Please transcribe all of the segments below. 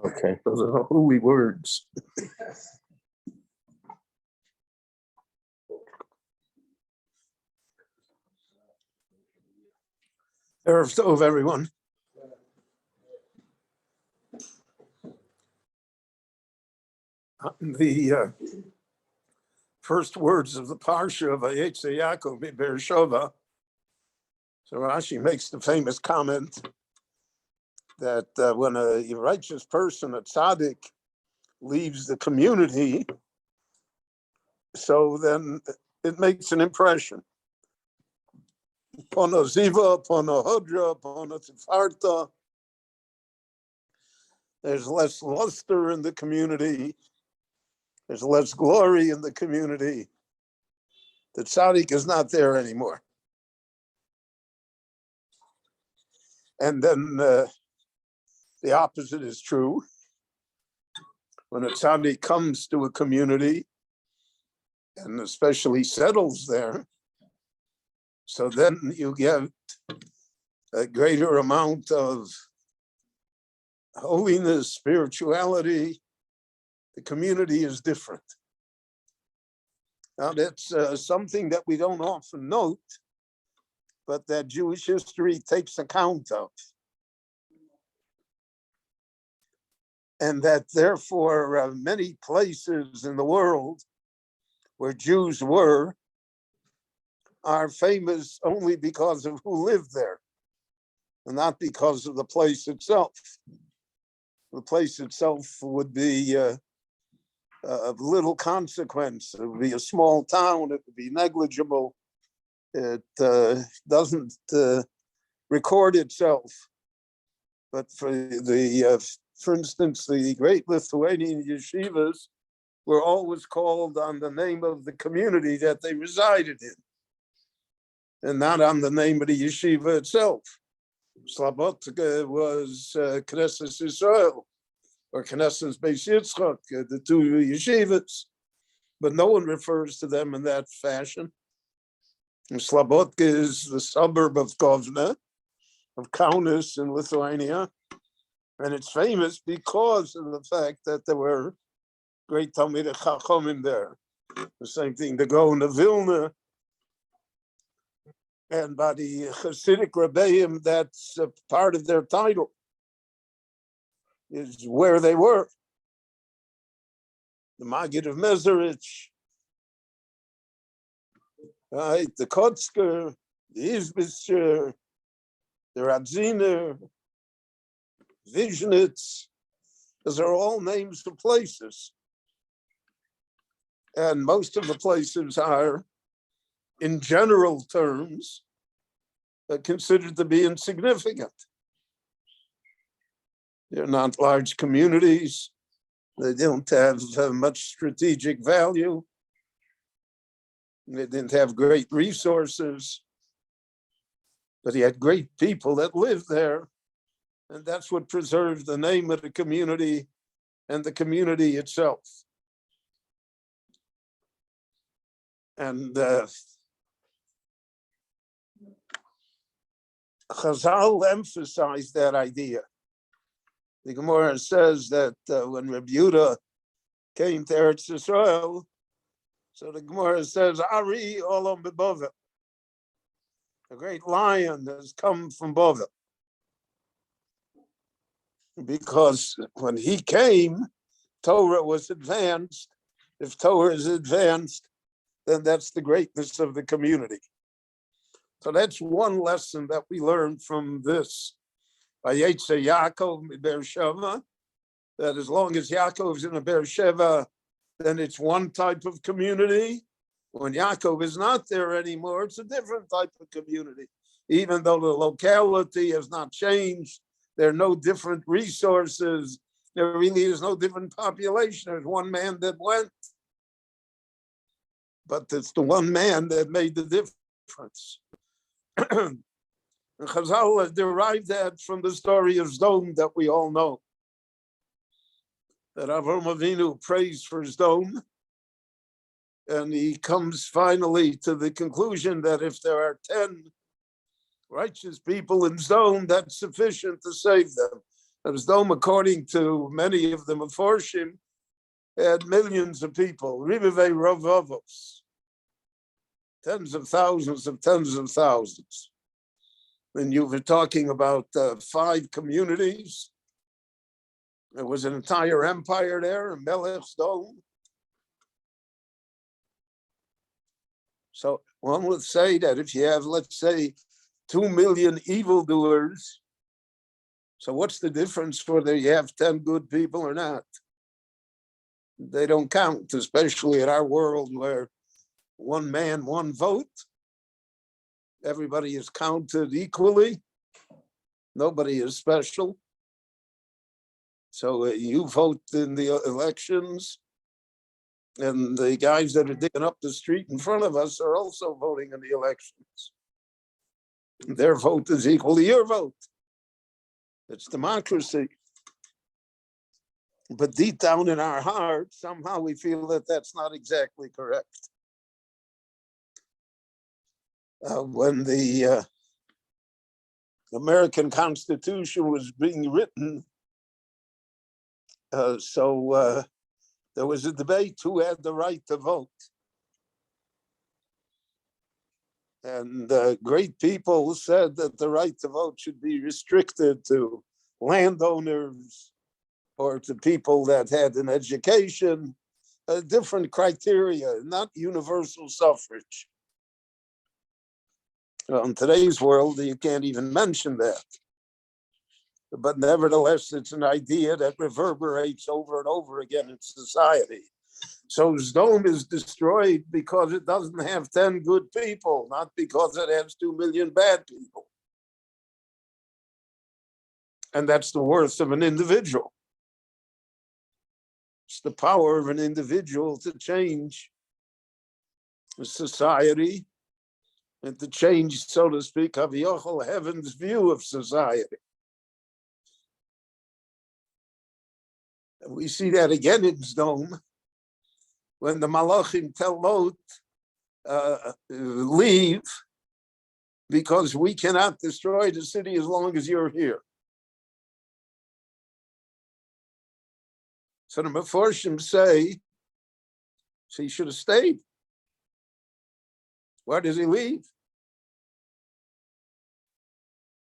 Okay, those are holy words. Erev Tov, everyone. The first words of the Parsha of Vayetze Yaakov Be'Beersheva. So Rashi makes the famous comment that when a righteous person, a tzaddik, leaves the community, so then it makes an impression. Upon a ziva, upon a hodra, upon a tifarta, there's less luster in the community. There's less glory in the community. The tzaddik is not there anymore. And then the opposite is true. When a tzaddik comes to a community, and especially settles there, so then you get a greater amount of holiness, spirituality. The community is different. Now that's something that we don't often note, but that Jewish history takes account of. And that therefore many places in the world where Jews were are famous only because of who lived there, and not because of the place itself. The place itself would be of little consequence. It would be a small town, it would be negligible. It doesn't record itself. But for instance, the great Lithuanian yeshivas were always called on the name of the community that they resided in, and not on the name of the yeshiva itself. Slabotka was Knesset Israel, or Knesset Beis Yitzchak, the two yeshivas, but no one refers to them in that fashion. And Slabotka is the suburb of Kovna, of Kaunas in Lithuania, and it's famous because of the fact that there were great Talmidei Chachamim there. The same thing, the Gaon of Vilna, and by the Hasidic Rebbeim, that's a part of their title, is where they were. The Maggid of Mezerich, right, the Kotzker, the Izbischer, the Radziner, Vizhnitz, those are all names for places. And most of the places are, in general terms, considered to be insignificant. They're not large communities. They don't have much strategic value. They didn't have great resources, but he had great people that lived there. And that's what preserved the name of the community and the community itself. And Chazal emphasized that idea. The Gemara says that when Rabbi Yehuda came to Eretz Yisrael, so the Gemara says, Ari olam beBovel. A great lion has come from Bovel. Because when he came, Torah was advanced. If Torah is advanced, then that's the greatness of the community. So that's one lesson that we learned from this. Vayetze Yaakov Be'Beersheva, that as long as Yaakov's in a Beersheva, then it's one type of community. When Yaakov is not there anymore, it's a different type of community. Even though the locality has not changed, there are no different resources. There really is no different population. There's one man that went, but it's the one man that made the difference. And Chazal derived that from the story of Zdom that we all know. That Avraham Avinu prays for Zdom, and he comes finally to the conclusion that if there are 10 righteous people in Zdom, that's sufficient to save them. Sdom, according to many of the Meforshim, had millions of people, Ribivei Rovovos, tens of thousands. And you were talking about 5 communities. There was an entire empire there, in Melech Sdom. So one would say that if you have, let's say, 2 million evildoers, so what's the difference whether you have 10 good people or not? They don't count, especially in our world where one man, one vote. Everybody is counted equally. Nobody is special. So you vote in the elections, and the guys that are digging up the street in front of us are also voting in the elections. Their vote is equal to your vote. It's democracy. But deep down in our heart, somehow we feel that that's not exactly correct. When the American Constitution was being written, there was a debate who had the right to vote. And great people said that the right to vote should be restricted to landowners or to people that had an education, different criteria, not universal suffrage. Well, in today's world, you can't even mention that. But nevertheless, it's an idea that reverberates over and over again in society. So Sdom is destroyed because it doesn't have 10 good people, not because it has 2 million bad people. And that's the worth of an individual. It's the power of an individual to change a society and to change, so to speak, Haviyachal, heaven's view of society. And we see that again in Sdom, when the Malachim tell Lot, leave, because we cannot destroy the city as long as you're here. So the Meforshim say, so he should have stayed. Why does he leave?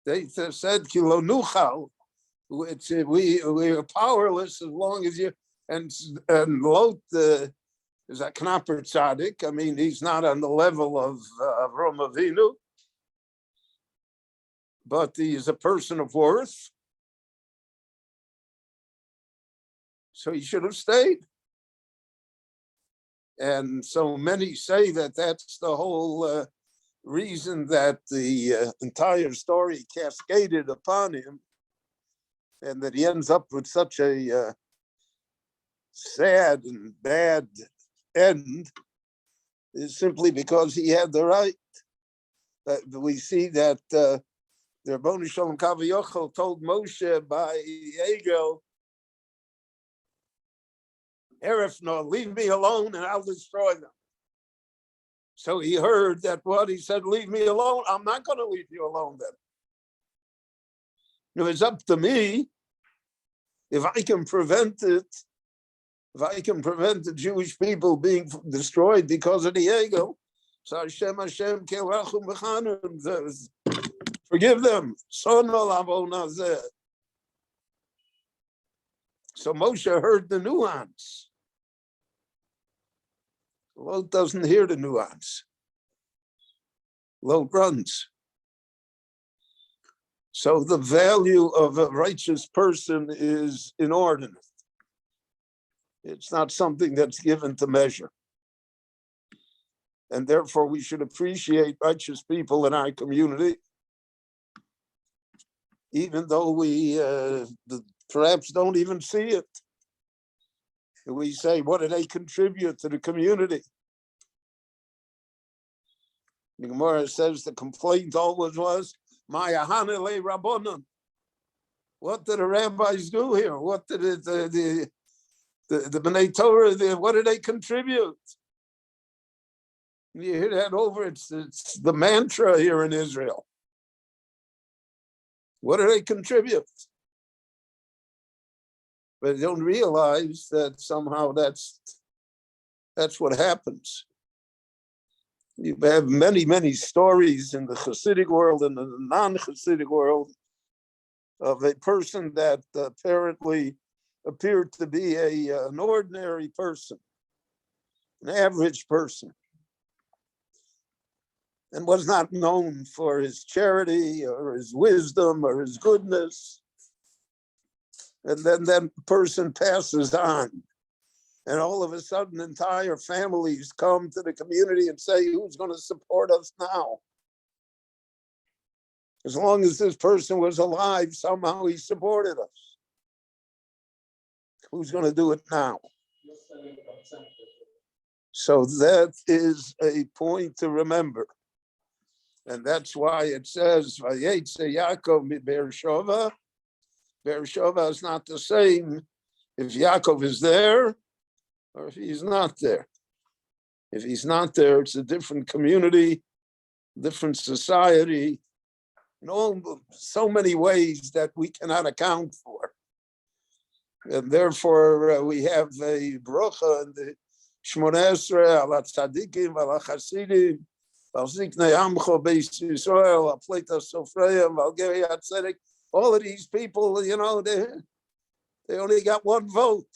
They said, Kilo Nuchal, we are powerless as long as you, and Lot is a knapper tzaddik. I mean, he's not on the level of Avram Avinu, but he is a person of worth. So he should have stayed. And so many say that that's the whole reason that the entire story cascaded upon him, and that he ends up with such a sad and bad end, is simply because he had the right. We see that the Rebbeinu Shalom Kaviyachal told Moshe by Egel, Erefno, leave me alone and I'll destroy them. So he heard that what he said, leave me alone. I'm not going to leave you alone then. If it's up to me, if I can prevent it, if I can prevent the Jewish people being destroyed because of the ego, so Hashem Kelachum B'chanim, forgive them. So Moshe heard the nuance. Lot doesn't hear the nuance. Lot runs. So the value of a righteous person is inordinate. It's not something that's given to measure. And therefore we should appreciate righteous people in our community, even though we perhaps don't even see it. We say, what do they contribute to the community? The Gemara says the complaint always was, Maya Hanele Rabbonon. What did the rabbis do here? What did the B'nai Torah, what do they contribute? You hear that over, it's the mantra here in Israel. What do they contribute? but they don't realize that somehow that's what happens. You have many, many stories in the Hasidic world and the non-Hasidic world of a person that apparently appeared to be an ordinary person, an average person, and was not known for his charity or his wisdom or his goodness. And then that person passes on. And all of a sudden, entire families come to the community and say, who's going to support us now? As long as this person was alive, somehow he supported us. Who's going to do it now? So that is a point to remember. And that's why it says, Vayetze Yaakov mi Beersheva. Beersheva is not the same if Yaakov is there or if he's not there. If he's not there, it's a different community, different society, in all so many ways that we cannot account for. And therefore, we have a bracha in the Shmoneh Esrei ala tzadikim ala chasidim al ziknei amcho beis Yisrael al pleta sofreim al geri hatzedik. All of these people, you know, they only got one vote.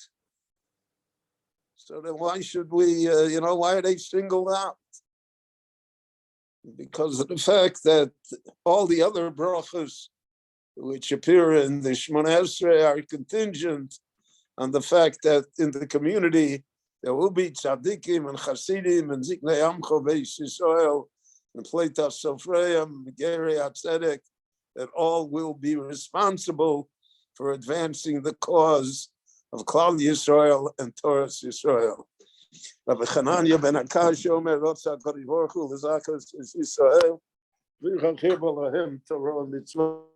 So then why should we, why are they singled out? Because of the fact that all the other brachas which appear in the Shmoneh Esrei are contingent on the fact that in the community there will be tzaddikim and chasidim and ziknei amcho beis Yisrael and pleta sofreim, geri hatzedek, that all will be responsible for advancing the cause of Klal Yisrael and Torah Yisrael. Rabbi Chananya ben Akash Omer Rotza Kodesh Baruch Hu L'Zakas Yisrael V'Chachir B'Lahem Torah Mitzvah.